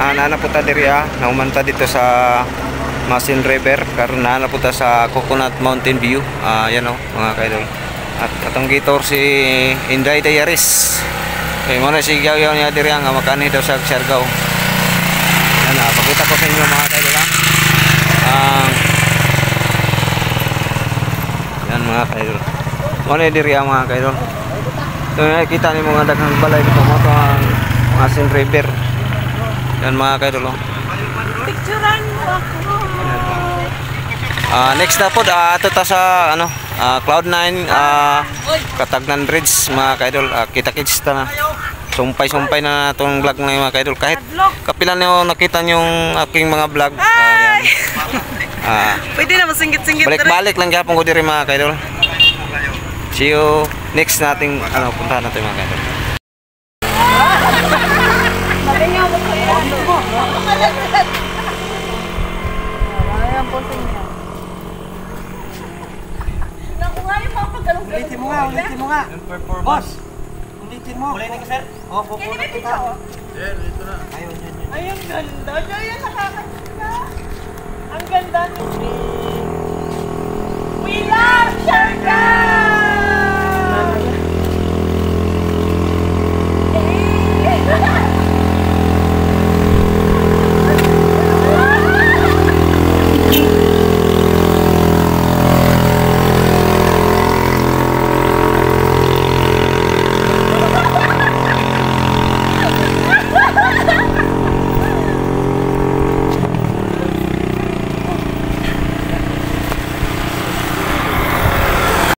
naanapunta diri naumanta dito sa Masin River karon naanapunta sa Coconut Mountain View. Yan mga kaidol. At atong gitor si Inday Dayaris. Kay mo na si Yaw niya diri nga makani daw sa Siargao. Yan pakita ko sa inyo mga kaidol yan mga kaidol. Mo na diri mga kaidol. Ito nakikita ni mga daghang balay dito mo to ang Masin River. Yan mga kaidol. Picturean mo ako. Next na po ato ta sa Cloud9 Katagnan Bridge mga kaidol. Kita-kits ta na. Sumpay-sumpay na itong vlog na mga kaidol. Kahit kapilan nyo nakita yung aking mga vlog. Pwede na masingit-singit. Balik-balik lang yapon ko diri mga kaidol. See you next nating puntahan natin mga kaidol. Ulitin mo nga. Boss, ulitin mo. Ulitin ko, sir. Pupunan kita. Sir, dito na. Ayun, ganda. Ayun, nakakaganda. Ang ganda. We love Siargao!